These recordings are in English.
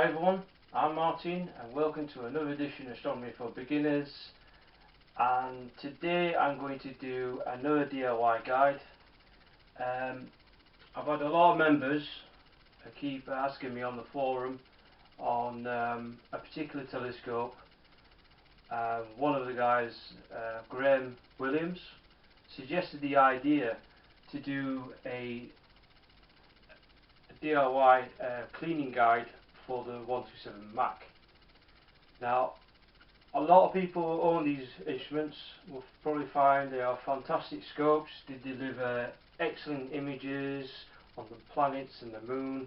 Hi everyone, I'm Martin and welcome to another edition of Astronomy for Beginners, and today I'm going to do another DIY guide. I've had a lot of members keep asking me on the forum on a particular telescope. One of the guys, Graham Williams, suggested the idea to do a DIY cleaning guide for the 127 Mac. Now, a lot of people who own these instruments will probably find they are fantastic scopes. They deliver excellent images on the planets and the moon,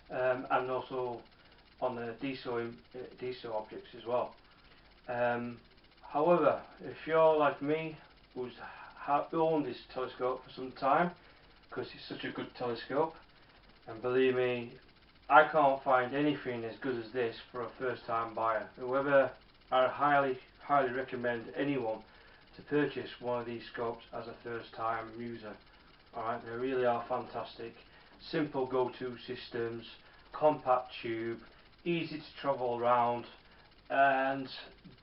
and also on the DSO objects as well. However, if you're like me, who's owned this telescope for some time, because it's such a good telescope, and believe me, I can't find anything as good as this for a first time buyer. However, I highly recommend anyone to purchase one of these scopes as a first time user. Alright, they really are fantastic. Simple go-to systems, compact tube, easy to travel around, and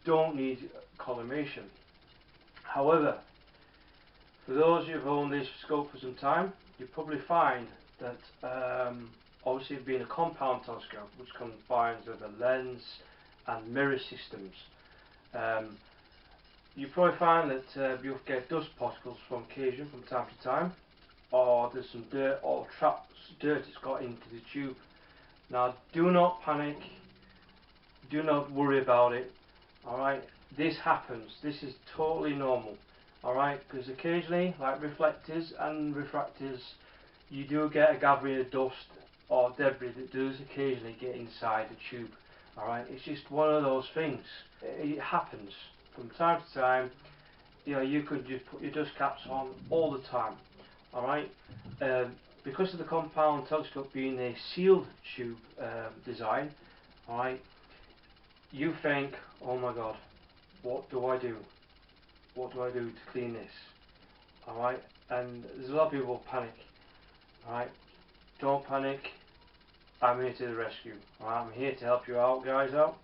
don't need collimation. However, for those who have owned this scope for some time, you probably find that obviously being a compound telescope which combines with a lens and mirror systems, you probably find that you'll get dust particles from occasion from time to time, or there's some dirt or dirt that's got into the tube. Now, do not panic, do not worry about it. Alright, this happens, this is totally normal. Alright, because occasionally, like reflectors and refractors, you do get a gathering of dust or debris that does occasionally get inside the tube. Alright, it's just one of those things. It happens from time to time. You know, you could just put your dust caps on all the time. Alright, because of the compound telescope being a sealed tube design, alright, you think, oh my god, what do I do? What do I do to clean this? Alright, and there's a lot of people who panic. Alright, don't panic. I'm here to the rescue. Alright, I'm here to help you out, guys out.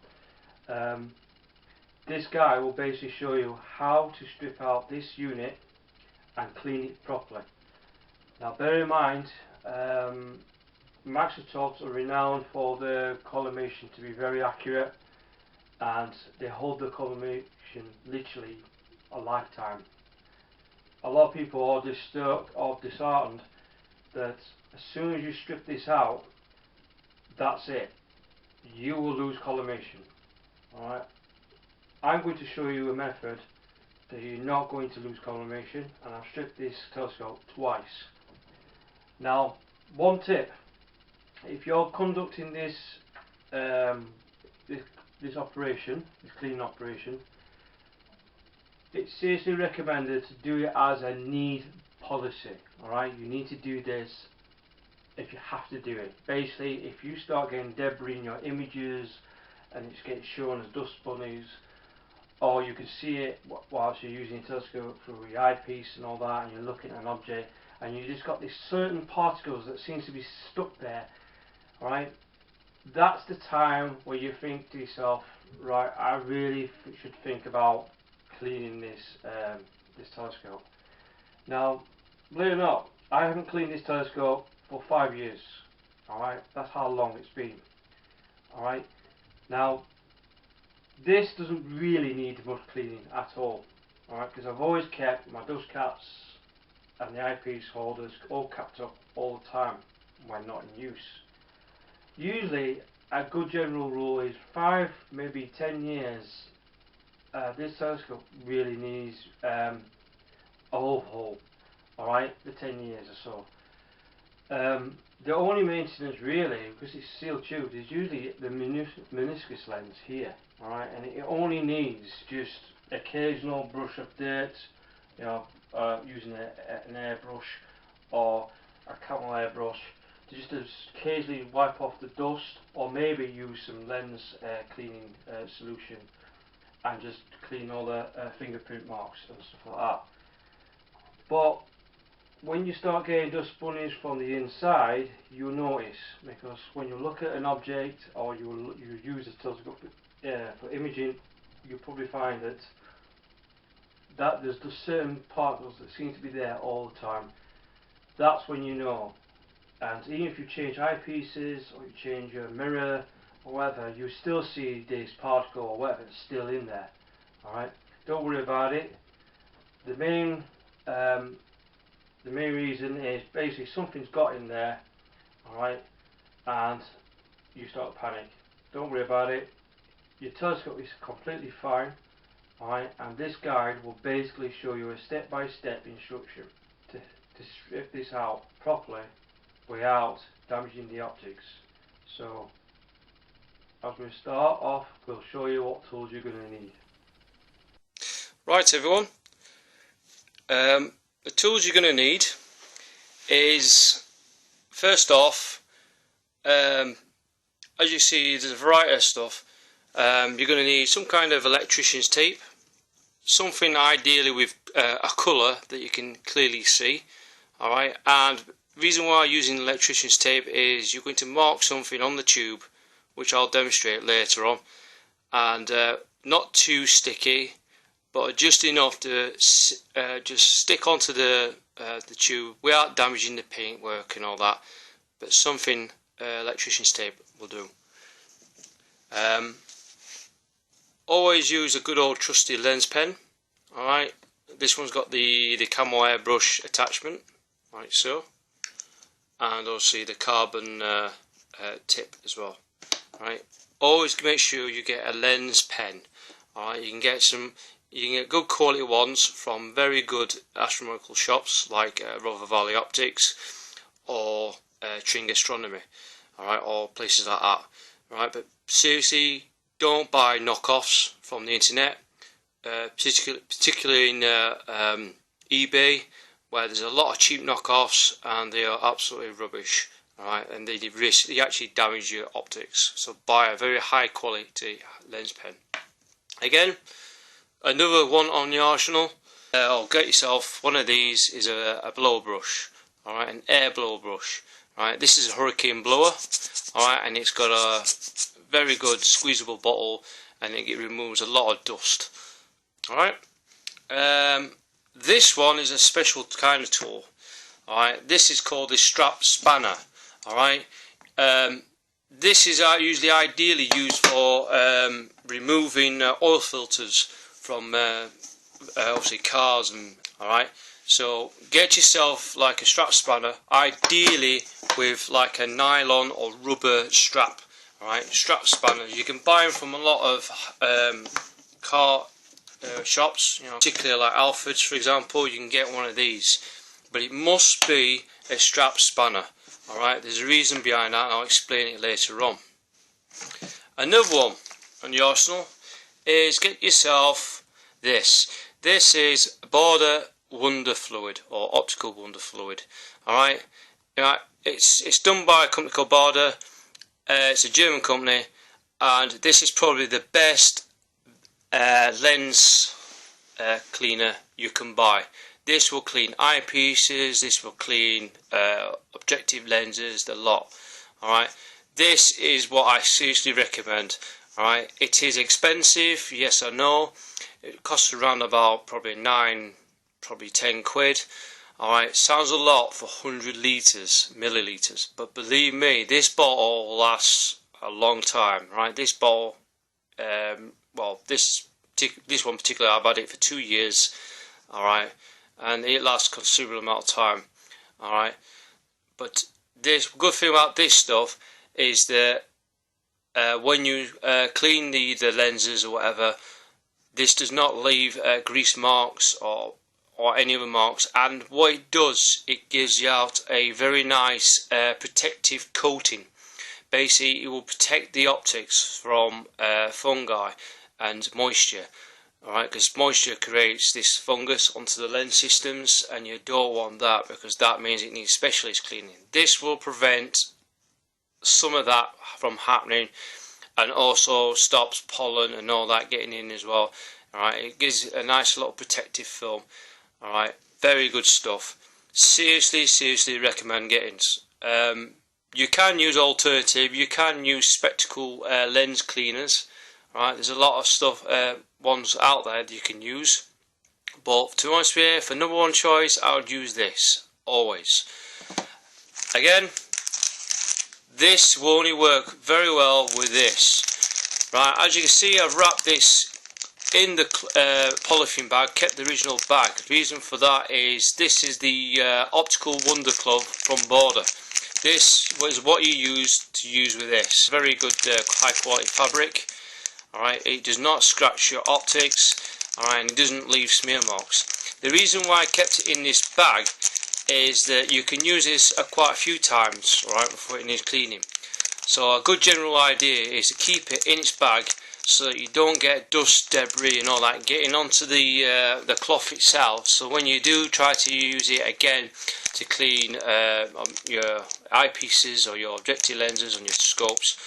This guy will basically show you how to strip out this unit and clean it properly. Now, bear in mind, Maksutovs are renowned for their collimation to be very accurate, and they hold the collimation literally a lifetime. A lot of people are disturbed or disheartened that as soon as you strip this out, that's it. You will lose collimation. Alright. I'm going to show you a method that you're not going to lose collimation, and I've stripped this telescope twice. Now, one tip: if you're conducting this this operation, this cleaning operation, it's seriously recommended to do it as a need policy. Alright, you need to do this if you have to do it. Basically, if you start getting debris in your images and it's getting shown as dust bunnies, or you can see it whilst you're using a telescope through your eyepiece and all that, and you're looking at an object and you just got these certain particles that seems to be stuck there, alright, that's the time where you think to yourself, right, I really should think about cleaning this this telescope. Now, believe it or not, I haven't cleaned this telescope for 5 years. Alright, that's how long it's been. Alright, now this doesn't really need much cleaning at all. Alright, because I've always kept my dust caps and the eyepiece holders all capped up all the time when not in use. Usually, a good general rule is 5, maybe 10 years. This telescope really needs a overhaul. Alright, for 10 years or so. The only maintenance really, because it's sealed tube, is usually the meniscus lens here. Alright, and it only needs just occasional brush of dirt, you know, using an airbrush or a camel airbrush to just occasionally wipe off the dust, or maybe use some lens cleaning solution and just clean all the fingerprint marks and stuff like that. But when you start getting dust bunnies from the inside, you'll notice, because when you look at an object or you use a telescope for imaging, you'll probably find that there's just certain particles that seem to be there all the time. That's when you know. And even if you change eyepieces or you change your mirror or whatever, you still see this particle or whatever is still in there. Alright, don't worry about it. The main reason is basically something's got in there, alright, and you start to panic. Don't worry about it. Your telescope is completely fine, alright, and this guide will basically show you a step-by-step instruction to strip this out properly without damaging the optics. So, as we start off, we'll show you what tools you're going to need. Right everyone, the tools you're going to need is, first off, as you see there's a variety of stuff. You're going to need some kind of electrician's tape, something ideally with a colour that you can clearly see. Alright, and the reason why I'm using electrician's tape is you're going to mark something on the tube, which I'll demonstrate later on, and not too sticky, but just enough to just stick onto the tube without damaging the paintwork and all that. But something electrician's tape will do. Always use a good old trusty lens pen. Alright, this one's got the camo airbrush attachment, like so, and obviously the carbon tip as well. Alright, always make sure you get a lens pen. Alright, you can get good quality ones from very good astronomical shops like Rover Valley Optics or Tring Astronomy, alright, or places like that. Right, but seriously, don't buy knockoffs from the internet, particularly in eBay, where there's a lot of cheap knockoffs and they are absolutely rubbish. Alright, and they actually damage your optics. So buy a very high quality lens pen. Again, another one on the arsenal, or get yourself one of these, is a blower brush. Alright, an air blower brush. Alright, this is a hurricane blower. Alright, and it's got a very good squeezable bottle, and it removes a lot of dust. Alright, this one is a special kind of tool. Alright, this is called the strap spanner. Alright, this is usually ideally used for removing oil filters from obviously cars, and alright, so get yourself like a strap spanner, ideally with like a nylon or rubber strap. Alright, strap spanners, you can buy them from a lot of car shops, you know, particularly like Alfred's for example. You can get one of these, but it must be a strap spanner. Alright, there's a reason behind that and I'll explain it later on. Another one on the arsenal is get yourself this. This is border wonder fluid or optical wonder fluid. Alright, it's done by a company called Border. It's a German company, and this is probably the best lens cleaner you can buy. This will clean eyepieces, this will clean objective lenses, the lot. Alright, this is what I seriously recommend. Alright, it is expensive, yes or no. It costs around about probably 9, probably 10 quid. Alright, sounds a lot for 100 millilitres, but believe me, this bottle lasts a long time. Right, this bottle, well, this one particularly, I've had it for 2 years. Alright, and it lasts a considerable amount of time. Alright, but this good thing about this stuff is that when you clean the lenses or whatever, this does not leave grease marks or any other marks, and what it does, it gives you out a very nice protective coating. Basically, it will protect the optics from fungi and moisture. Alright, because moisture creates this fungus onto the lens systems, and you don't want that, because that means it needs specialist cleaning. This will prevent some of that from happening, and also stops pollen and all that getting in as well. Alright, it gives a nice little protective film. Alright, very good stuff. seriously recommend getting. You can use alternative, you can use spectacle lens cleaners. Right, there's a lot of stuff, ones out there that you can use. But to be honest with you, for number one choice, I would use this, always. Again, this will only work very well with this. Right, as you can see, I've wrapped this in the polythene bag, kept the original bag. The reason for that is this is the Optical Wonder Club from Border. This was what you use with this. Very good high quality fabric. Alright, it does not scratch your optics. Alright, and it doesn't leave smear marks. The reason why I kept it in this bag is that you can use this quite a few times, alright, before it needs cleaning. So a good general idea is to keep it in its bag so that you don't get dust, debris and all that getting onto the cloth itself. So when you do try to use it again to clean your eyepieces or your objective lenses on your scopes,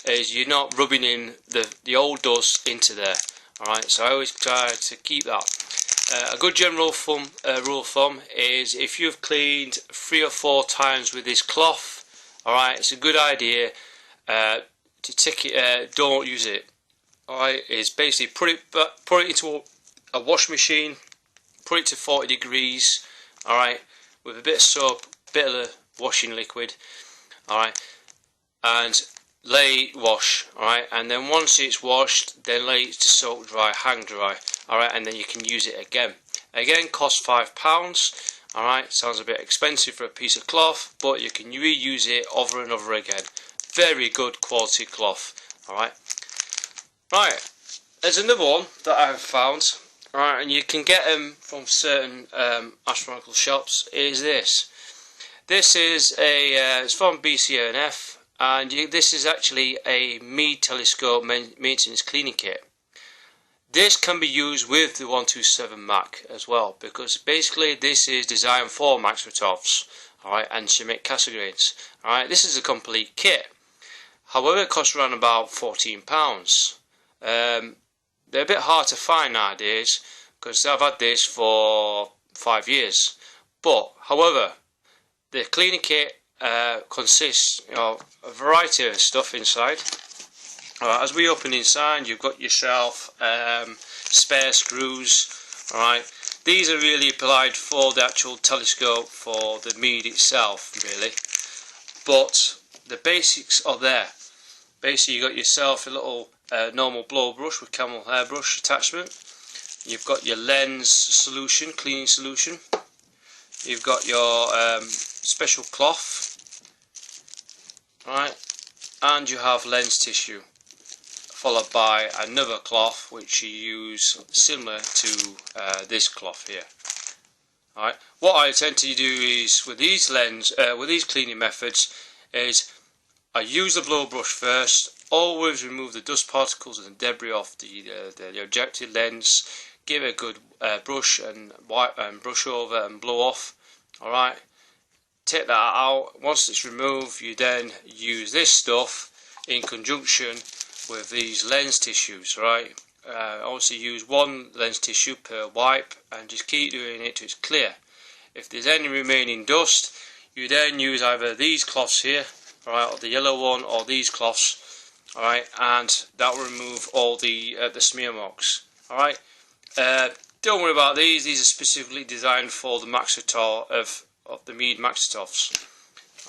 is you're not rubbing in the old dust into there. Alright, so I always try to keep that. A good general rule of thumb is if you've cleaned 3 or 4 times with this cloth, alright, it's a good idea to take it, don't use it. Alright, is basically put it into a wash machine, put it to 40 degrees, alright, with a bit of soap, bit of the washing liquid, alright, and let it wash, alright, and then once it's washed, then let it to soak dry, hang dry, alright, and then you can use it again. Again, costs £5, alright, sounds a bit expensive for a piece of cloth, but you can reuse it over and over again. Very good quality cloth, alright. Right, there's another one that I've found, alright, and you can get them from certain astronomical shops, is this. This is it's from BCNF, and this is actually a Meade telescope maintenance cleaning kit. This can be used with the 127 Mac as well, because basically this is designed for Maksutovs, alright, and Schmidt Cassegrains. Alright, this is a complete kit. However, it costs around about £14. They're a bit hard to find nowadays because I've had this for 5 years. But however, the cleaning kit consists of a variety of stuff inside. As we open inside, you've got yourself spare screws. Alright, these are really applied for the actual telescope, for the Meade itself, really. But the basics are there. Basically, you got yourself a little normal blow brush with camel hairbrush attachment. You've got your lens solution, cleaning solution. You've got your special cloth, right, and you have lens tissue, followed by another cloth which you use similar to this cloth here. Alright, what I tend to do is with these cleaning methods is I use the blow brush first. Always remove the dust particles and the debris off the objective lens. Give it a good brush and wipe and brush over and blow off. Alright, take that out. Once it's removed, you then use this stuff in conjunction with these lens tissues. Right, also use one lens tissue per wipe and just keep doing it till it's clear. If there's any remaining dust, you then use either these cloths here, alright, or the yellow one, or these cloths. Alright, and that will remove all the smear marks. Alright, don't worry about these. These are specifically designed for the Maksutov of the Meade Maksutovs.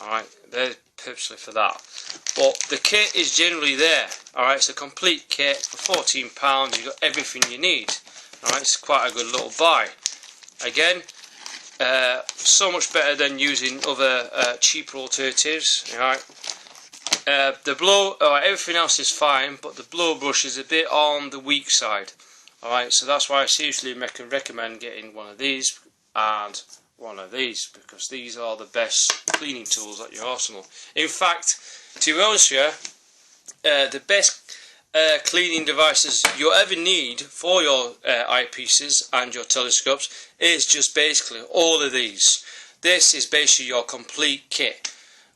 Alright, they're purposely for that. But the kit is generally there. Alright, it's a complete kit for £14. You've got everything you need. Alright, it's quite a good little buy. Again, so much better than using other cheaper alternatives. Alright. Everything else is fine, but the blow brush is a bit on the weak side. Alright, so that's why I seriously recommend getting one of these and one of these, because these are the best cleaning tools at your arsenal. In fact, to be honest with you, the best cleaning devices you'll ever need for your eyepieces and your telescopes is just basically all of these. This is basically your complete kit,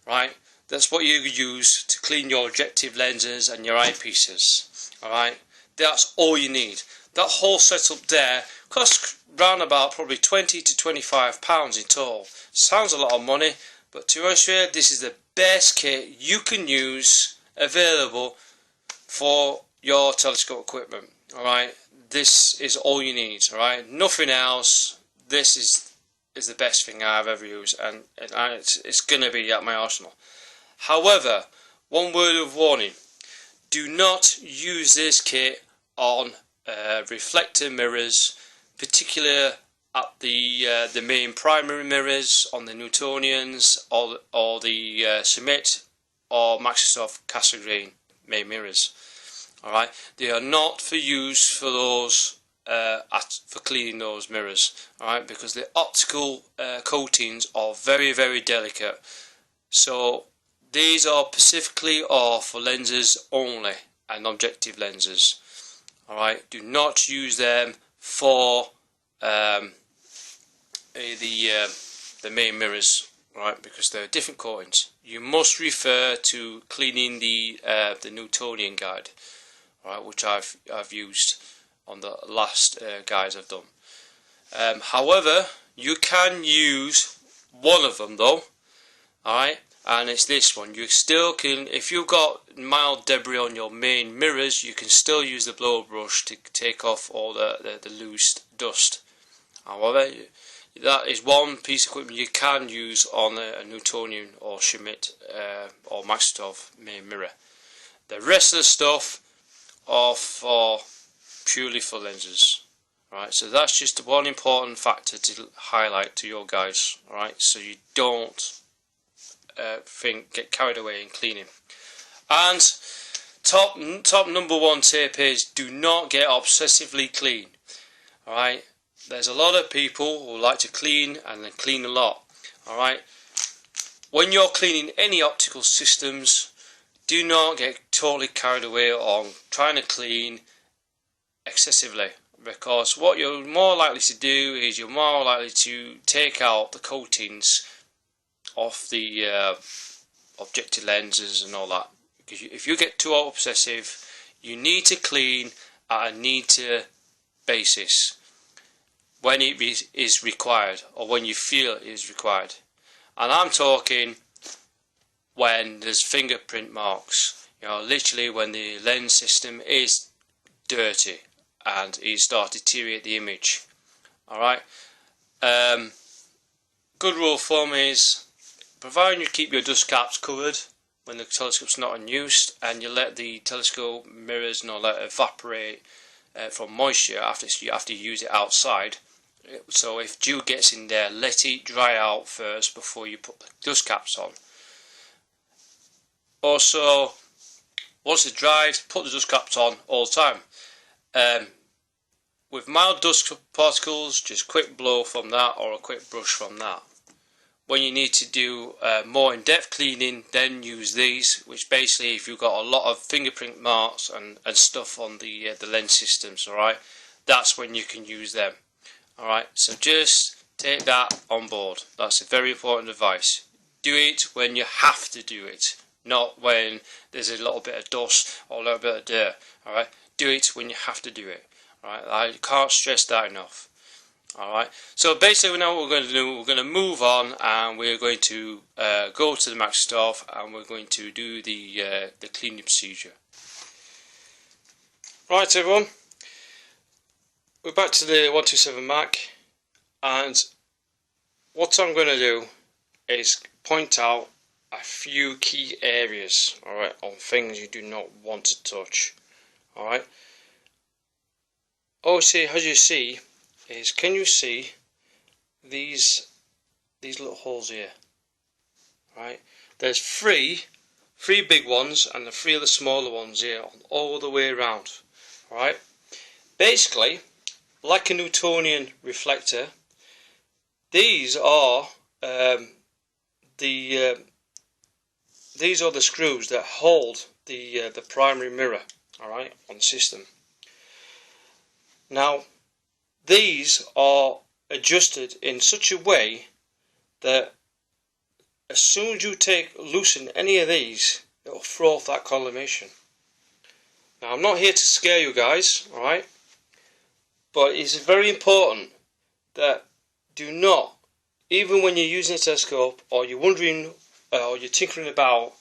right? That's what you use to clean your objective lenses and your eyepieces. Alright, that's all you need. That whole setup there costs round about probably £20 to £25 in total. Sounds a lot of money, but to be honest with you, this is the best kit you can use available for your telescope equipment. Alright, this is all you need. Alright, nothing else. This is the best thing I've ever used, and it's going to be at my arsenal. However, one word of warning: do not use this kit on reflector mirrors, particularly at the main primary mirrors on the Newtonians or the Schmidt or Maksutov Cassegrain main mirrors. Alright, they are not for use for those for cleaning those mirrors. Alright, because the optical coatings are very, very delicate. So these are specifically for lenses only and objective lenses. Alright, do not use them for the main mirrors, right? Because they're different coatings. You must refer to cleaning the Newtonian guide, right, which I've used on the last guides I've done. However, you can use one of them though, alright, and it's this one. You still can, if you've got mild debris on your main mirrors, you can still use the blower brush to take off all the loose dust. However, that is one piece of equipment you can use on a Newtonian or Schmidt or Maksutov main mirror. The rest of the stuff are purely for lenses. Right, so that's just one important factor to highlight to your guys. Right, so you don't get carried away in cleaning. And top number one tip is: do not get obsessively clean. Alright, there's a lot of people who like to clean and then clean a lot. Alright, when you're cleaning any optical systems, do not get totally carried away on trying to clean excessively, because what you're more likely to do is you're more likely to take out the coatings off the objective lenses and all that. Because if you get too obsessive, you need to clean at a need-to basis when it is required, or when you feel it is required. And I'm talking when there's fingerprint marks, you know, literally when the lens system is dirty and it starts to deteriorate the image. Alright, good rule of thumb is, providing you keep your dust caps covered when the telescope's not in use, and you let the telescope mirrors not let it evaporate from moisture after you use it outside. So if dew gets in there, let it dry out first before you put the dust caps on. Also, once it's dried, put the dust caps on all the time. With mild dust particles, just quick blow from that or a quick brush from that. When you need to do more in-depth cleaning, then use these, which basically, if you've got a lot of fingerprint marks and stuff on the lens systems, alright, that's when you can use them. Alright, so just take that on board. That's a very important advice. Do it when you have to do it, not when there's a little bit of dust or a little bit of dirt. Alright, do it when you have to do it. Alright, I can't stress that enough. Alright, so basically now what we're going to do, we're going to move on, and we're going to go to the Maksutov, and we're going to do the cleaning procedure. Right everyone, we're back to the 127 Mac, and what I'm going to do is point out a few key areas, alright, on things you do not want to touch. Alright, obviously, as you see, can you see these little holes here? Right, there's three big ones and the three of the smaller ones here all the way around. Right, basically like a Newtonian reflector, these are the screws that hold the primary mirror, alright, on the system. Now these are adjusted in such a way that as soon as you loosen any of these, it will throw off that collimation. Now I'm not here to scare you guys, alright, but it's very important that do not, even when you're using a telescope or you're wondering or you're tinkering about,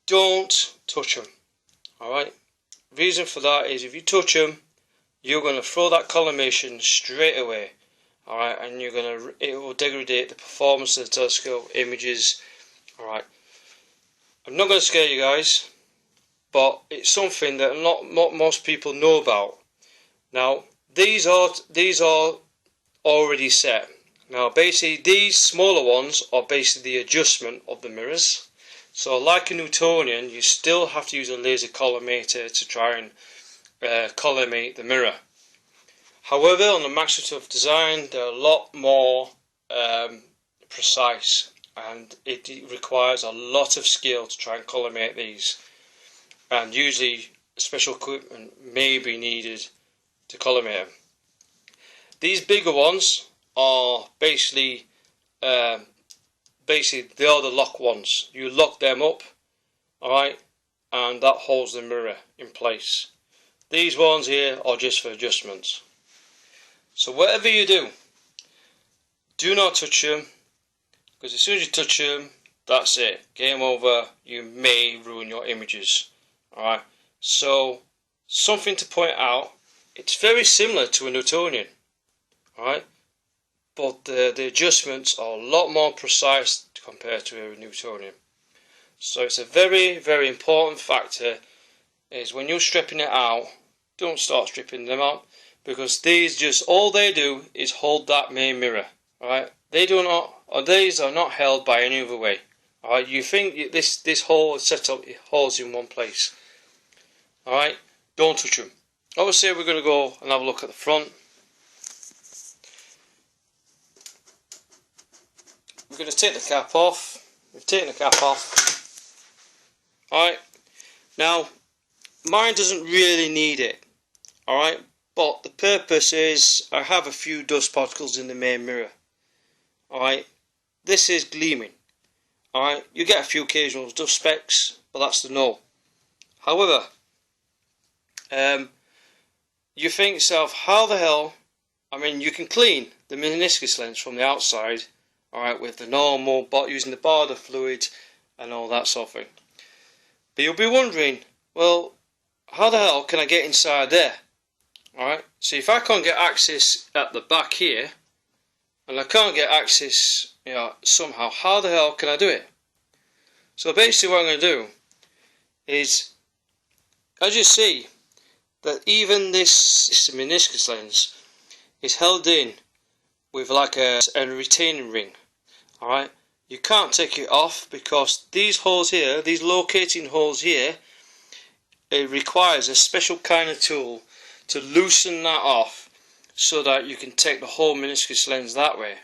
don't touch them. Alright? Reason for that is if you touch them, you're going to throw that collimation straight away. Alright, and it will degrade the performance of the telescope images. Alright. I'm not going to scare you guys, but it's something that not most people know about. Now, these are already set. Now, basically, these smaller ones are basically the adjustment of the mirrors. So, like a Newtonian, you still have to use a laser collimator to try and collimate the mirror. However, on the Maksutov design, they're a lot more precise, and it requires a lot of skill to try and collimate these. And usually, special equipment may be needed to collimate them. These bigger ones are basically they are the lock ones. You lock them up, alright, and that holds the mirror in place. These ones here are just for adjustments. So whatever you do not touch them, because as soon as you touch them, that's it, game over. You may ruin your images. Alright, so something to point out, it's very similar to a Newtonian, alright, but the adjustments are a lot more precise compared to a Newtonian. So it's a very, very important factor is when you're stripping it out, don't start stripping them out, because these all they do is hold that main mirror. Alright, these are not held by any other way. Alright, you think this whole setup holds in one place. Alright, don't touch them. Obviously, we're going to go and have a look at the front. We're going to take the cap off. We've taken the cap off. Alright, now mine doesn't really need it. Alright, but the purpose is I have a few dust particles in the main mirror. Alright, this is gleaming. Alright, you get a few occasional dust specks, but that's the no. However, you think to yourself, how the hell, I mean, you can clean the meniscus lens from the outside, alright, with the normal, using the Barda fluid and all that sort of thing. But you'll be wondering, well, how the hell can I get inside there? Alright, so if I can't get access at the back here, and I can't get access, somehow, how the hell can I do it? So basically what I'm going to do is, as you see, that even this meniscus lens is held in with like a retaining ring. Alright, you can't take it off because these holes here, these locating holes here, it requires a special kind of tool to loosen that off so that you can take the whole meniscus lens that way.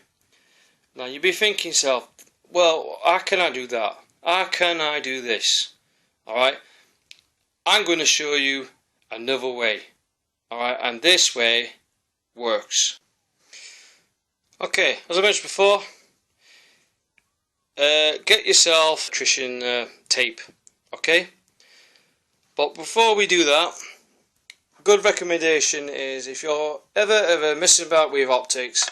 Now you'll be thinking to yourself, well, how can I do that? How can I do this? Alright, I'm going to show you another way. Alright, and this way works. Okay, as I mentioned before, get yourself electrician tape, okay? But before we do that, a good recommendation is if you're ever messing about with optics,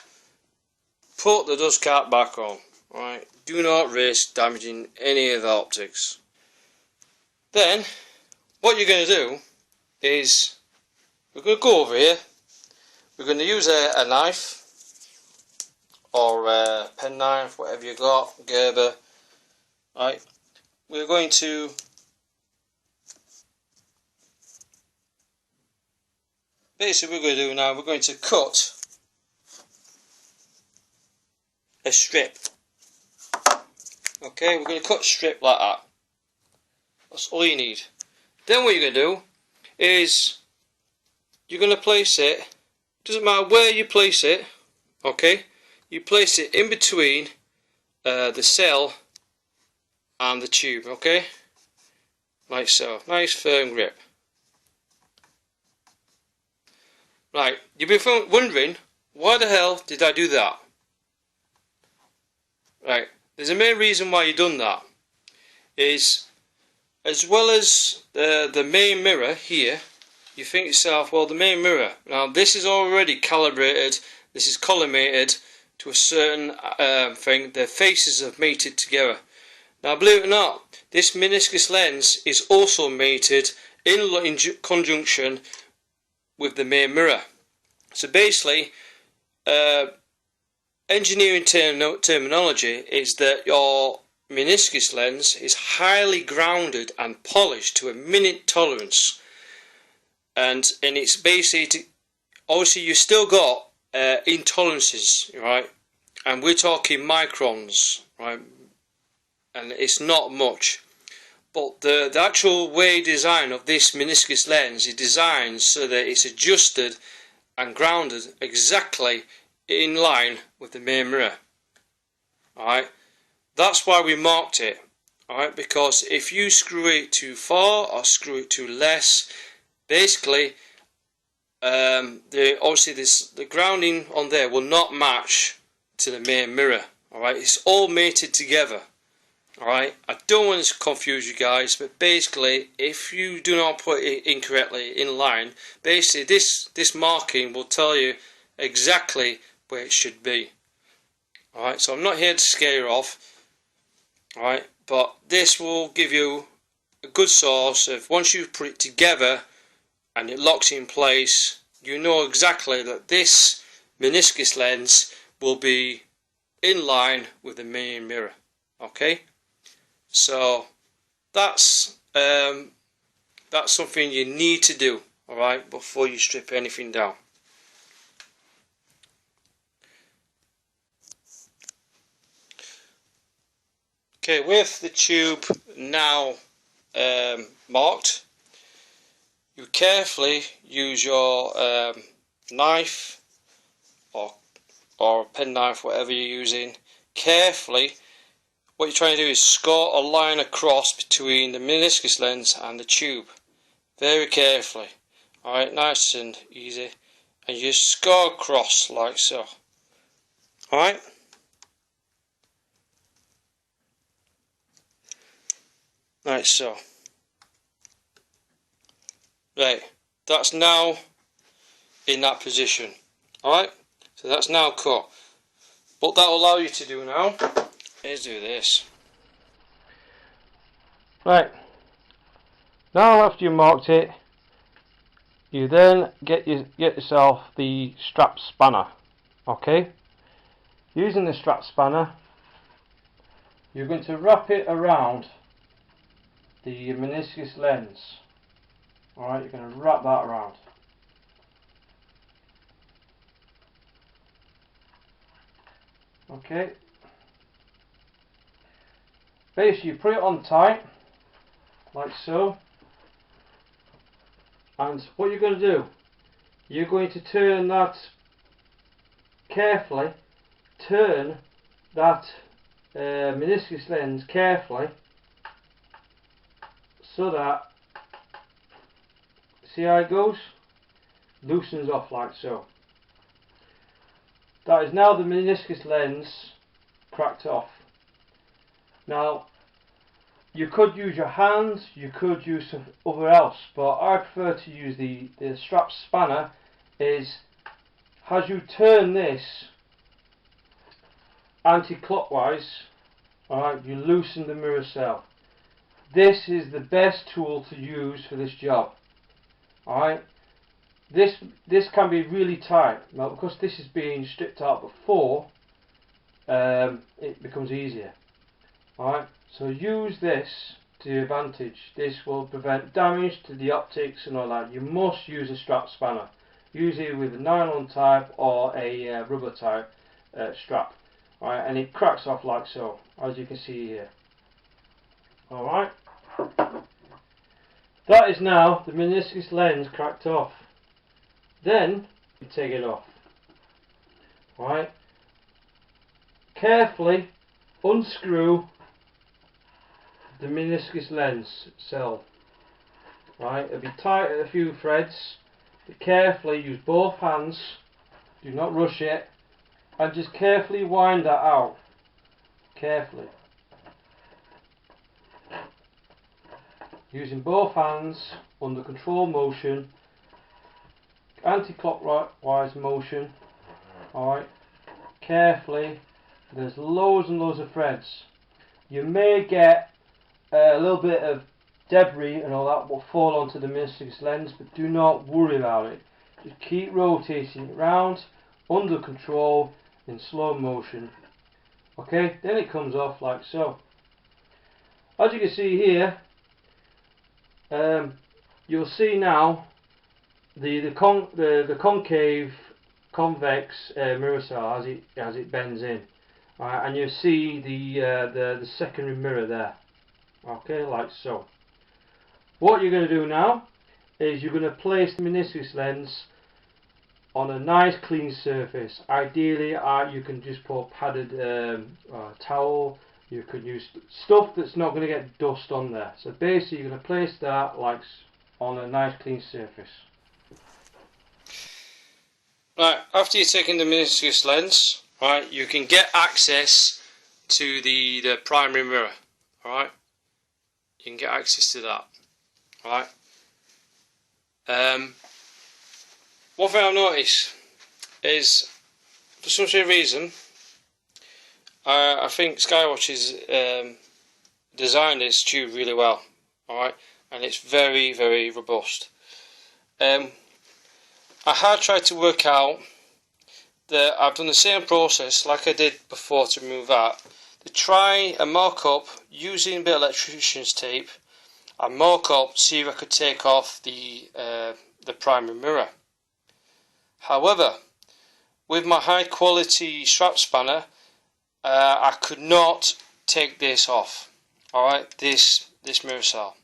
put the dust cap back on. Alright, do not risk damaging any of the optics. Then, what you're going to do is, we're going to go over here, we're going to use a knife, or a pen knife, whatever you got, Gerber. Right, we're going to basically what we're going to do now, we're going to cut a strip. Okay, we're going to cut a strip like that. That's all you need. Then what you're going to do is you're going to place it, doesn't matter where you place it, okay, you place it in between the cell and the tube, okay, like so, nice firm grip. Right, you'll be wondering, why the hell did I do that? Right, there's a main reason why you've done that, is as well as the main mirror here, you think to yourself, well, the main mirror, now this is already calibrated, This is collimated to a certain thing. Their faces are mated together. Now, believe it or not, this meniscus lens is also mated in conjunction with the main mirror. So basically, engineering terminology is that your meniscus lens is highly grounded and polished to a minute tolerance, and it's basically obviously you've still got intolerances, right? And we're talking microns, right? And it's not much. But the actual way design of this meniscus lens is designed so that it's adjusted and grounded exactly in line with the main mirror. Alright, that's why we marked it. Alright, because if you screw it too far or screw it too less, basically obviously the grounding on there will not match to the main mirror. Alright, it's all mated together. Alright, I don't want to confuse you guys, but basically if you do not put it incorrectly in line, basically this marking will tell you exactly where it should be. Alright, so I'm not here to scare you off, alright, but this will give you a good source of once you put it together and it locks in place, you know exactly that this meniscus lens will be in line with the main mirror. Okay, so that's something you need to do, alright, before you strip anything down. Okay, with the tube now marked, you carefully use your knife or a pen knife, whatever you're using. Carefully, what you're trying to do is score a line across between the meniscus lens and the tube. Very carefully. Alright, nice and easy. And you score across like so. Alright? Like so. Right, that's now in that position. Alright, so that's now cut. What that will allow you to do now is do this. Right, now after you marked it, you then get yourself the strap spanner. Okay, using the strap spanner, you're going to wrap it around the meniscus lens. Alright, you're going to wrap that around. Okay. Basically, you put it on tight, like so. And what you're going to do, you're going to turn that carefully, turn that meniscus lens carefully, so that, see how it goes? Loosens off like so. That is now the meniscus lens cracked off. Now, you could use your hands, you could use some other else, but I prefer to use the strap spanner. Is as you turn this anti-clockwise, alright, you loosen the mirror cell. This is the best tool to use for this job. Alright, this can be really tight. Now, because this is being stripped out before, it becomes easier. Alright, so use this to your advantage. This will prevent damage to the optics and all that. You must use a strap spanner, usually with a nylon type or a rubber type strap. Alright, and it cracks off like so, as you can see here. Alright, that is now the meniscus lens cracked off. Then you take it off. Alright, carefully unscrew the meniscus lens cell. Right, it'll be tight at a few threads, but carefully use both hands, do not rush it, and just carefully wind that out. Carefully. Using both hands under controlled motion, anti-clockwise motion, Alright, carefully. There's loads and loads of threads. You may get a little bit of debris and all that will fall onto the meniscus lens, but do not worry about it. Just keep rotating it round, under control, in slow motion. Okay, then it comes off like so. As you can see here, you'll see now the concave convex mirror cell as it bends in, and you see the secondary mirror there. Okay, like so. What you're going to do now is you're going to place the meniscus lens on a nice clean surface. Ideally, you can just put padded towel. You could use stuff that's not going to get dust on there. So basically, you're going to place that like on a nice clean surface. Right, after you've taken the meniscus lens, right, you can get access to the primary mirror. Alright, you can get access to that. Alright. One thing I've noticed is, for some sort of reason, I think Skywatcher's designed this tube really well. Alright, and it's very, very robust. I had tried to work out that I've done the same process like I did before to remove that, to try and mark up using a bit of electrician's tape and mark up, see if I could take off the primary mirror. However, with my high quality strap spanner, I could not take this off. Alright, this mirror cell,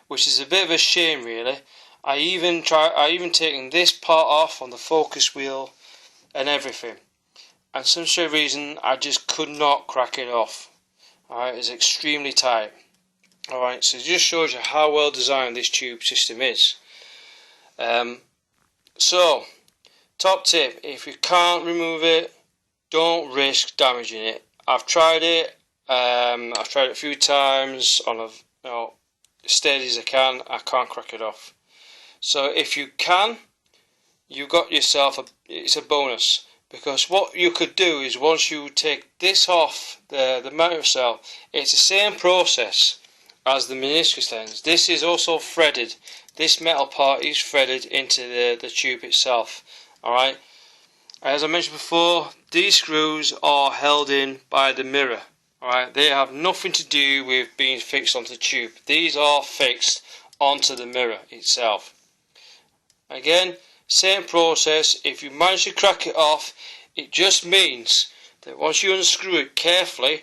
which is a bit of a shame really. I even taken this part off on the focus wheel and everything, and for some sort of reason I just could not crack it off. Alright, it's extremely tight. Alright, so it just shows you how well designed this tube system is. So, top tip, if you can't remove it, don't risk damaging it. I've tried it. I've tried it a few times on as steady as I can. I can't crack it off. So if you can, you've got yourself it's a bonus, because what you could do is once you take this off the mirror cell, it's the same process as the meniscus lens. This is also threaded. This metal part is threaded into the tube itself. Alright, as I mentioned before, these screws are held in by the mirror. Alright, they have nothing to do with being fixed onto the tube. These are fixed onto the mirror itself. Again, same process. If you manage to crack it off, it just means that once you unscrew it carefully,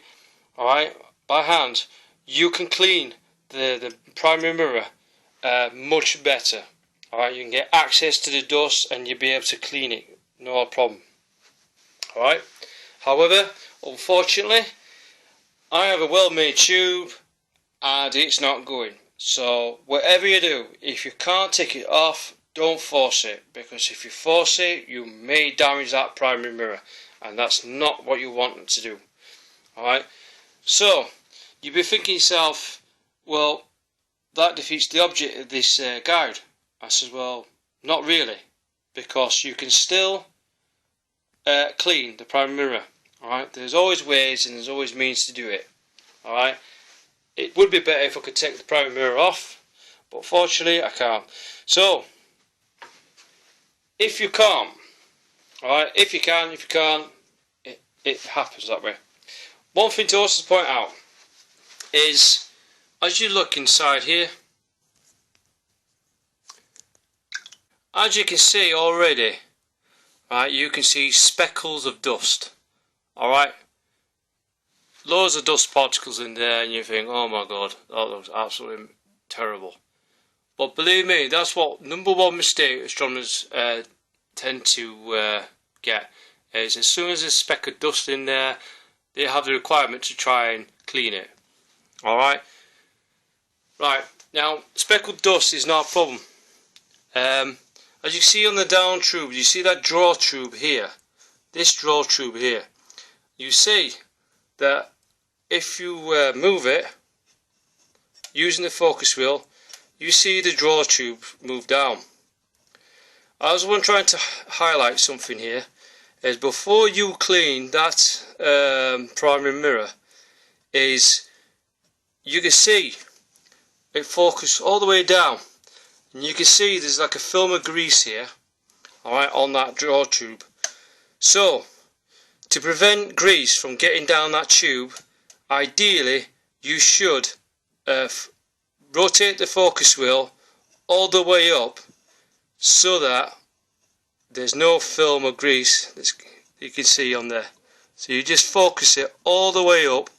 alright, by hand, you can clean the primary mirror much better. Alright, you can get access to the dust and you'll be able to clean it, no problem. Alright, however, unfortunately, I have a well-made tube and it's not going. So whatever you do, if you can't take it off, don't force it, because if you force it, you may damage that primary mirror, and that's not what you want to do. Alright, so you'll be thinking to yourself, well, that defeats the object of this guide. I said, well, not really, because you can still clean the primary mirror. Alright, there's always ways and there's always means to do it. Alright, it would be better if I could take the primary mirror off, but fortunately I can't. So, if you can't, alright, if you can't, it happens that way. One thing to also point out is, as you look inside here, as you can see already, right, you can see speckles of dust. Alright, loads of dust particles in there, and you think, oh my god, that looks absolutely terrible. But believe me, that's what number one mistake astronomers tend to get, is as soon as there's a speck of dust in there, they have the requirement to try and clean it. Alright, right, now speckled dust is not a problem. As you see on the down tube, you see that draw tube here, this draw tube here, you see that if you move it using the focus wheel, you see the draw tube move down. I was trying to highlight something here. is before you clean that primary mirror, is you can see it focus all the way down, and you can see there's like a film of grease here, alright, on that draw tube. So to prevent grease from getting down that tube, ideally you should rotate the focus wheel all the way up so that there's no film of grease that you can see on there. So you just focus it all the way up.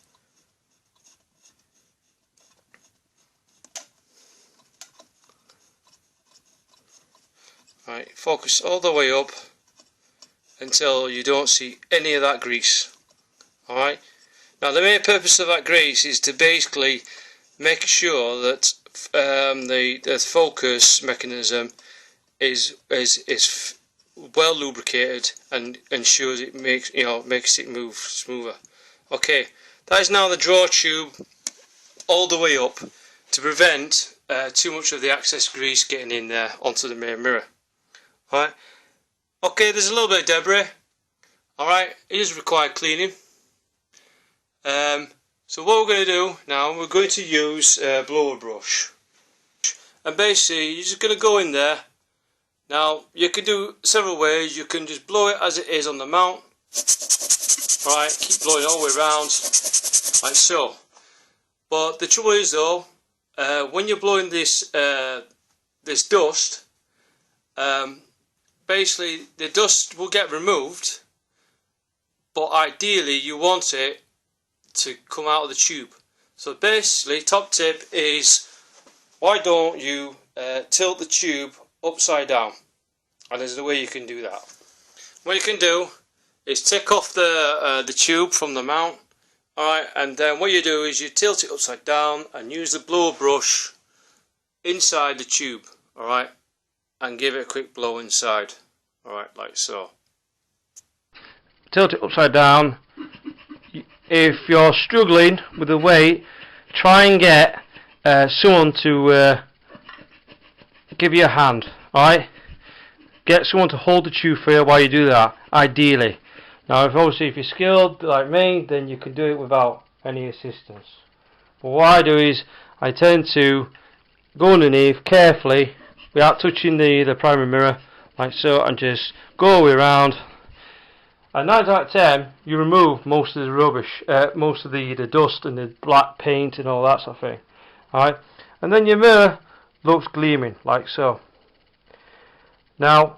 Right, focus all the way up until you don't see any of that grease. Alright, now the main purpose of that grease is to basically make sure that the focus mechanism is well lubricated and ensures it makes it move smoother. Okay, that is now the draw tube all the way up to prevent too much of the excess grease getting in there onto the main mirror. Alright, okay, there's a little bit of debris. Alright, it does require cleaning. So what we're going to do now, we're going to use a blower brush, and basically you're just going to go in there. Now you can do several ways. You can just blow it as it is on the mount. Alright, keep blowing all the way around like so. But the trouble is though, when you're blowing this this dust, basically the dust will get removed, but ideally you want it to come out of the tube. So basically, top tip is, why don't you tilt the tube upside down? And there's a way you can do that. What you can do is take off the tube from the mount, alright, and then what you do is you tilt it upside down and use the blower brush inside the tube, alright, and give it a quick blow inside, alright, like so. Tilt it upside down. If you're struggling with the weight, try and get someone to give you a hand, alright? Get someone to hold the tube for you while you do that, ideally. Now if you're skilled like me, then you can do it without any assistance. But what I do is, I tend to go underneath carefully without touching the primary mirror, like so, and just go all the way around. And 9 out of 10, you remove most of the rubbish, most of the dust and the black paint and all that sort of thing. Alright, and then your mirror looks gleaming, like so. Now,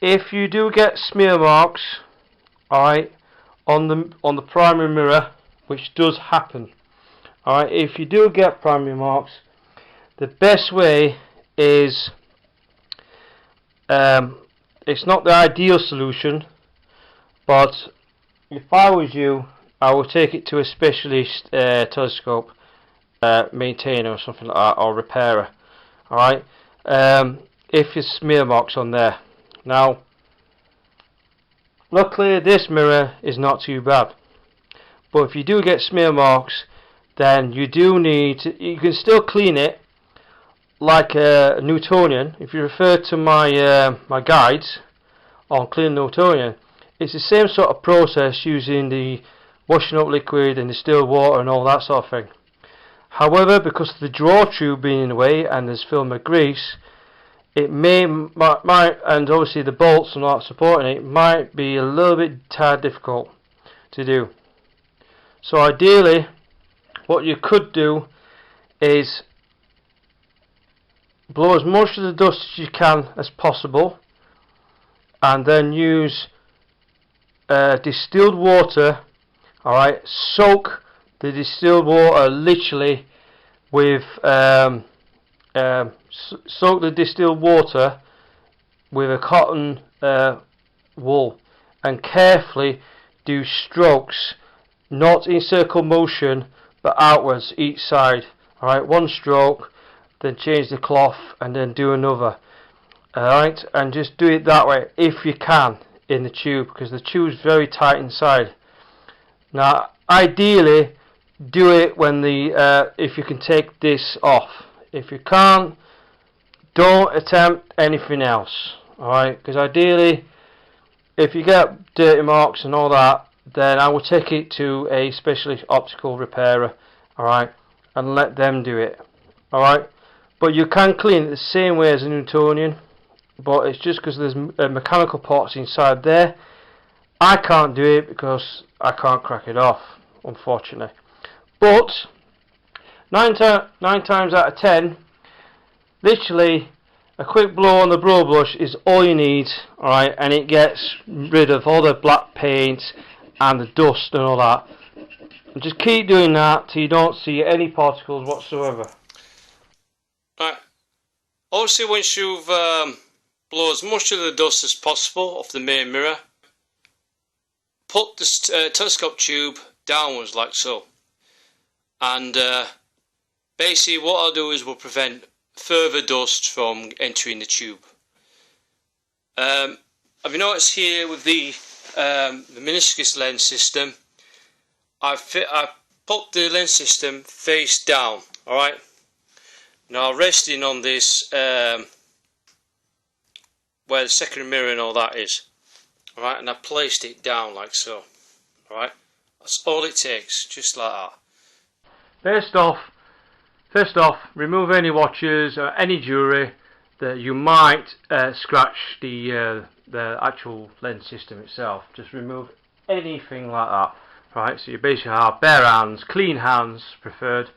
if you do get smear marks, alright, on the primary mirror, which does happen, alright, if you do get primary marks, the best way is, it's not the ideal solution, but if I was you, I would take it to a specialist telescope maintainer or something like that, or repairer. Alright, if there's smear marks on there. Now, luckily this mirror is not too bad, but if you do get smear marks, then you do need to, you can still clean it like a Newtonian. If you refer to my my guides on cleaning Newtonian, it's the same sort of process, using the washing up liquid and distilled water and all that sort of thing. However, because of the draw tube being in the way and there's film of grease, it might, and obviously the bolts and all that supporting it, might be a little bit tad difficult to do. So ideally, what you could do is blow as much of the dust as you can as possible, and then use distilled water. Alright, soak the distilled water literally with soak the distilled water with a cotton wool, and carefully do strokes, not in circle motion but outwards each side. Alright, one stroke, then change the cloth and then do another. Alright, and just do it that way if you can in the tube, because the tube is very tight inside. Now ideally do it when the if you can take this off. If you can't, don't attempt anything else. Alright, because ideally if you get dirty marks and all that, then I will take it to a specialist optical repairer, alright, and let them do it, alright. But you can clean it the same way as a Newtonian, but it's just because there's mechanical parts inside there. I can't do it because I can't crack it off, unfortunately. But 9 times out of 10, literally a quick blow on the blow brush is all you need, alright, and it gets rid of all the black paint and the dust and all that. And just keep doing that till you don't see any particles whatsoever. Right. Obviously, once you've blown as much of the dust as possible off the main mirror, put the telescope tube downwards like so. And basically what I'll do is we'll prevent further dust from entering the tube. Have you noticed here with the meniscus lens system, I've put the lens system face down, alright? Now resting on this where the secondary mirror and all that is, alright, and I placed it down like so, alright? That's all it takes, just like that. First off, remove any watches or any jewellery that you might scratch the actual lens system itself. Just remove anything like that. Right, so you basically have bare hands, clean hands preferred.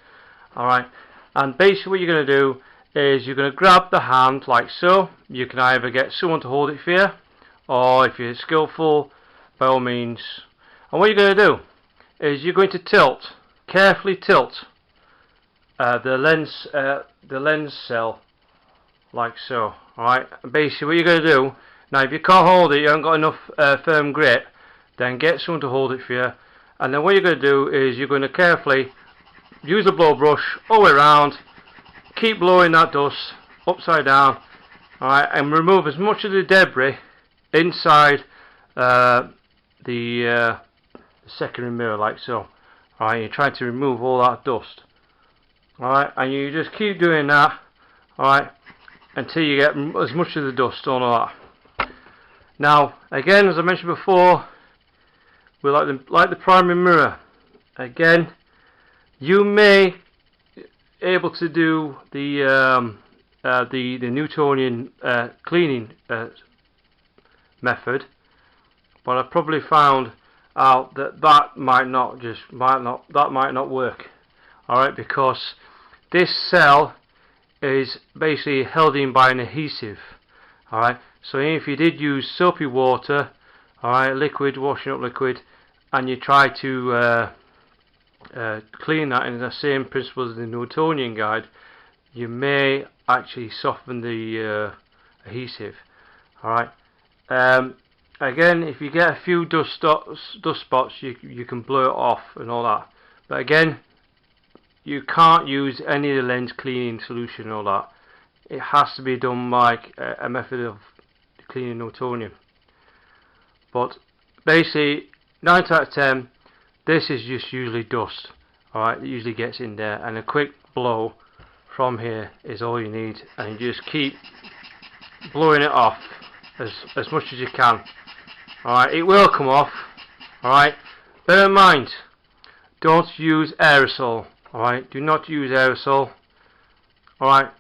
Alright, and basically what you're going to do is you're going to grab the hand like so. You can either get someone to hold it for you, or if you're skillful, by all means. And what you're going to do is you're going to tilt, carefully tilt the lens cell like so. Alright, and basically what you're going to do, now if you can't hold it, you haven't got enough firm grip, then get someone to hold it for you. And then what you're going to do is you're going to carefully use a blow brush all the way around, keep blowing that dust upside down, alright, and remove as much of the debris inside the secondary mirror like so. Alright, you're trying to remove all that dust. Alright, and you just keep doing that, alright, until you get as much of the dust on all that. Now, again, as I mentioned before, we like the primary mirror. Again, you may able to do the Newtonian cleaning method, but I've probably found out that might not work. All right, because this cell is basically held in by an adhesive. All right, so if you did use soapy water, all right, liquid, washing up liquid, and you try to clean that in the same principle as the Newtonian guide, you may actually soften the adhesive. Alright. Again, if you get a few dust spots, you can blow it off and all that. But again, you can't use any of the lens cleaning solution and all that. It has to be done like a method of cleaning Newtonian. But basically, 9 out of 10, this is just usually dust. Alright, it usually gets in there, and a quick blow from here is all you need, and you just keep blowing it off as much as you can. Alright, it will come off. Alright, bear in mind, don't use aerosol. Alright, do not use aerosol. Alright,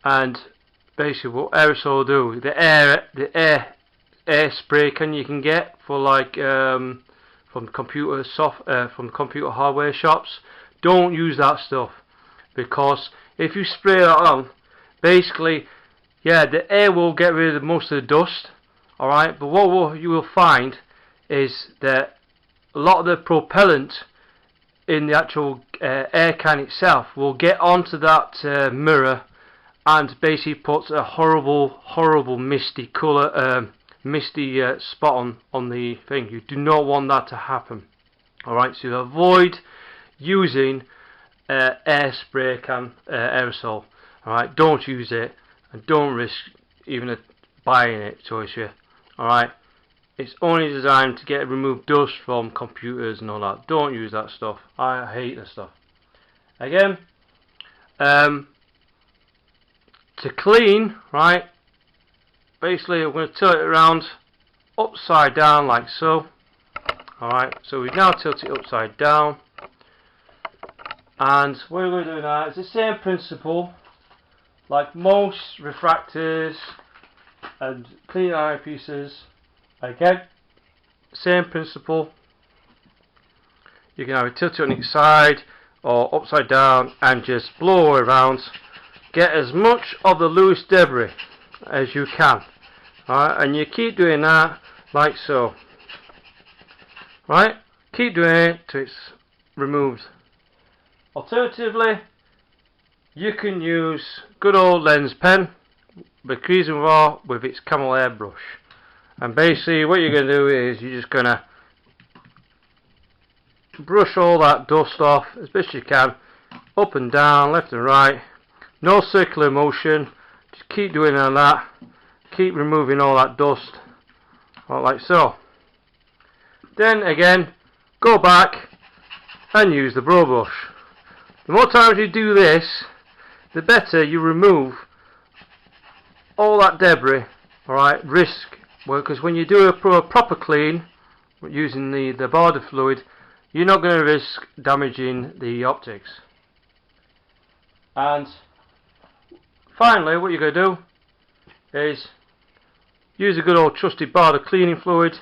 and basically what aerosol will do, the air spray can you can get for like from computer hardware shops, don't use that stuff, because if you spray that on, basically, yeah, the air will get rid of most of the dust, alright, but what you will find is that a lot of the propellant in the actual air can itself will get onto that mirror and basically puts a horrible misty colour, misty spot on the thing. You do not want that to happen. Alright, so avoid using air spray can aerosol. Alright, don't use it, and don't risk even buying it, choice you. Alright, it's only designed to remove dust from computers and all that. Don't use that stuff. I hate that stuff. Again, to clean, right, basically I'm going to tilt it around upside down like so. Alright, so we now tilt it upside down, and what we're going to do now is the same principle like most refractors and clean eyepieces. Again, same principle. You can either tilt it on its side or upside down and just blow around. Get as much of the loose debris as you can. Alright, and you keep doing that like so. Right, keep doing it till it's removed. Alternatively, you can use good old lens pen, Beginners A4B with its camel airbrush. And basically what you're going to do is you're just going to brush all that dust off as best you can, up and down, left and right, no circular motion, just keep doing all that, keep removing all that dust, like so. Then again, go back and use the brow brush. The more times you do this, the better you remove all that debris. Alright, because when you do a proper clean using the border fluid, you're not going to risk damaging the optics. And finally, what you're going to do is use a good old trusted border cleaning fluid.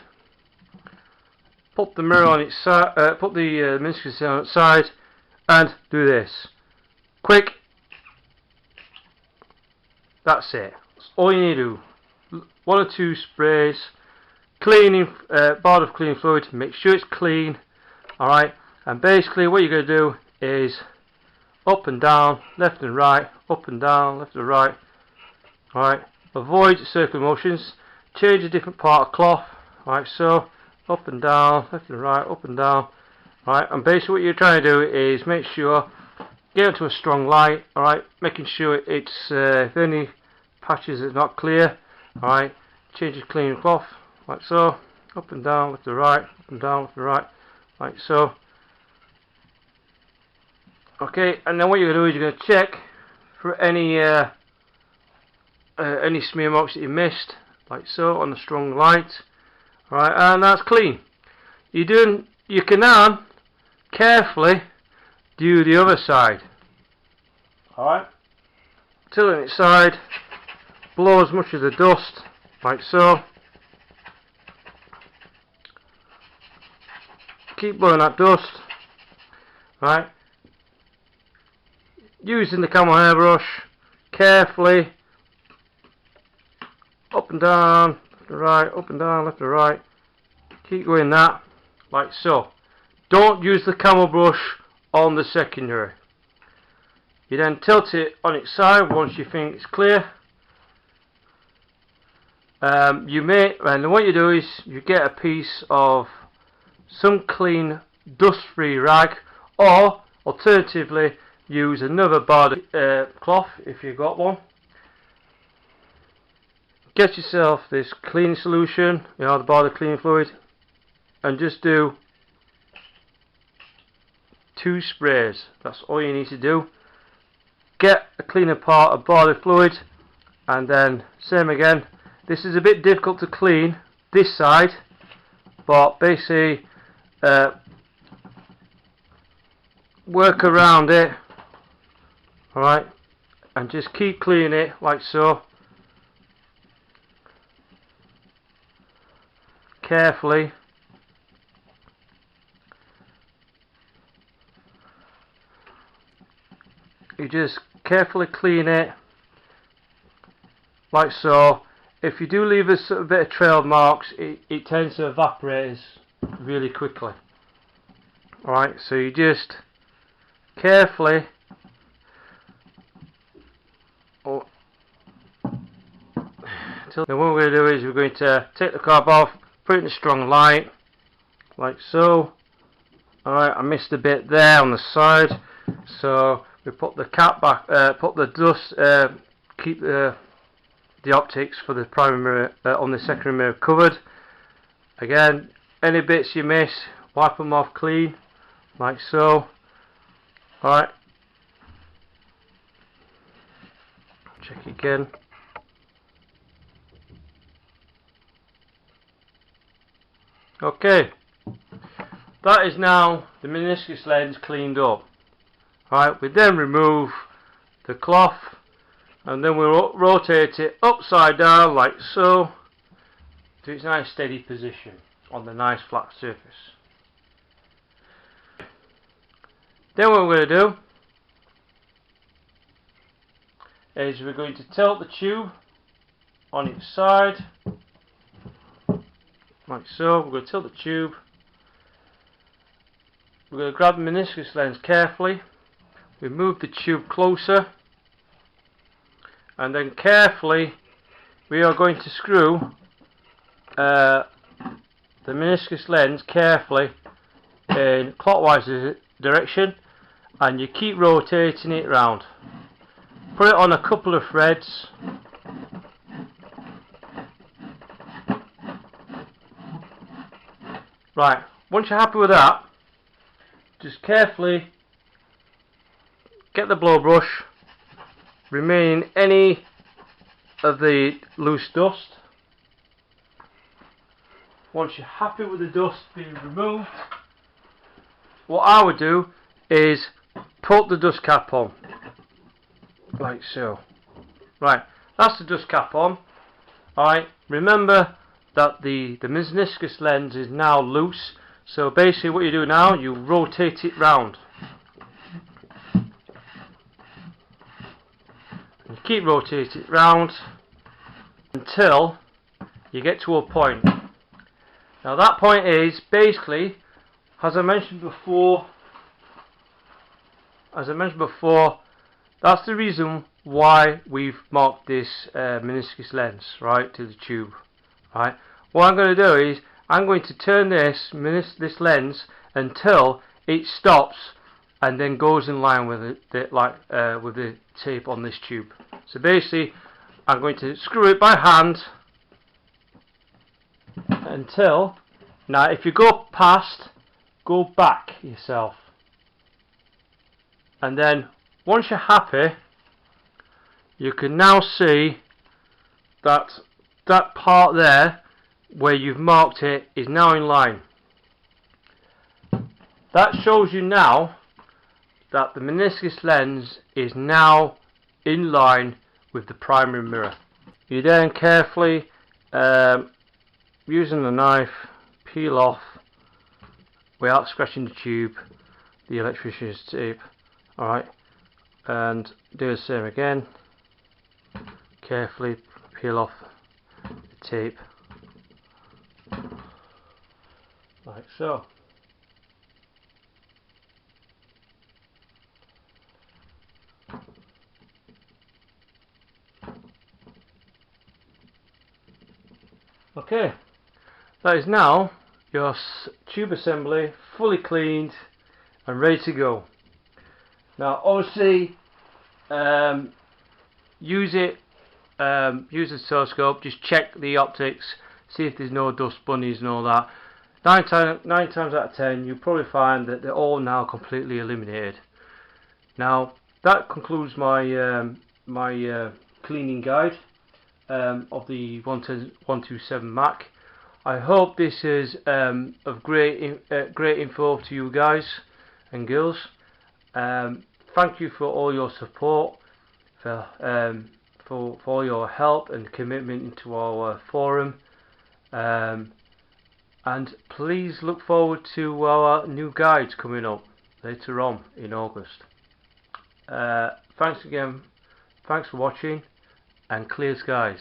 Put the mirror on its side, put the meniscus on its side, and do this. Quick. That's it. That's all you need to do. 1 or 2 sprays, cleaning, border of cleaning fluid. Make sure it's clean. Alright, and basically what you're going to do is up and down, left and right, up and down, left and right. Alright, avoid circular motions. Change a different part of cloth. Like so. Up and down, left and right, up and down. Right, and basically what you're trying to do is make sure, get into a strong light, alright, making sure it's, if any patches are not clear, alright, change your cleaning cloth, like so, up and down, left and right, up and down, left and right, like so. Okay, and then what you're going to do is you're going to check for any smear marks that you missed, like so, on the strong light. Right, and that's clean. You can now carefully do the other side. Alright, tilt it side, blow as much of the dust, like so. Keep blowing that dust. Right, using the camel hairbrush, carefully, up and down. Right, up and down, left and right. Keep going that, like so. Don't use the camel brush on the secondary. You then tilt it on its side once you think it's clear. And what you do is you get a piece of some clean dust-free rag, or alternatively use another border cloth if you've got one. Get yourself this cleaning solution, the border cleaning fluid, and just do 2 sprays. That's all you need to do. Get a cleaner part of border fluid, and then same again. This is a bit difficult to clean this side, but basically work around it, alright, and just keep cleaning it like so. Carefully. You just carefully clean it like so. If you do leave a bit of trail marks, it tends to evaporate really quickly. Alright, so you just carefully then what we're going to do is we're going to take the carb off, put it in a strong light, like so. Alright, I missed a bit there on the side, so we put the cap back, put the dust, keep the optics for the primary mirror on the secondary mirror covered. Again, any bits you miss, wipe them off clean, like so. Alright, check again. Okay, that is now the meniscus lens cleaned up. Right, we then remove the cloth and then we'll rotate it upside down like so to its nice steady position on the nice flat surface. Then what we're going to do is we're going to tilt the tube on its side like so. We're going to tilt the tube. We're going to grab the meniscus lens carefully. We move the tube closer and then carefully we are going to screw the meniscus lens carefully in clockwise direction, and you keep rotating it round. Put it on a couple of threads. Right, once you're happy with that, just carefully get the blowbrush, removing any of the loose dust. Once you're happy with the dust being removed, what I would do is put the dust cap on, like so. Right, that's the dust cap on. Alright, remember that the meniscus lens is now loose, so basically what you do now, you rotate it round. You keep rotating it round until you get to a point. Now that point is basically, as I mentioned before, that's the reason why we've marked this meniscus lens right to the tube. Right. What I'm going to do is I'm going to turn this lens until it stops and then goes in line with with the tape on this tube. So basically, I'm going to screw it by hand until. Now, if you go past, go back yourself, and then once you're happy, you can now see that that part there where you've marked it is now in line. That shows you now that the meniscus lens is now in line with the primary mirror. You then carefully, using the knife, peel off without scratching the tube the electrician's tape. Alright, and do the same again. Carefully peel off the tape like so. Okay, that is now your tube assembly fully cleaned and ready to go. Now obviously use the telescope, just check the optics, see if there's no dust bunnies and all that. 9 times out of 10 you'll probably find that they're all now completely eliminated. Now that concludes my cleaning guide of the 127 Mac. I hope this is of great info to you guys and girls. Thank you for all your support, for all your help and commitment into our forum, and please look forward to our new guides coming up later on in August. Thanks again, thanks for watching, and clear skies.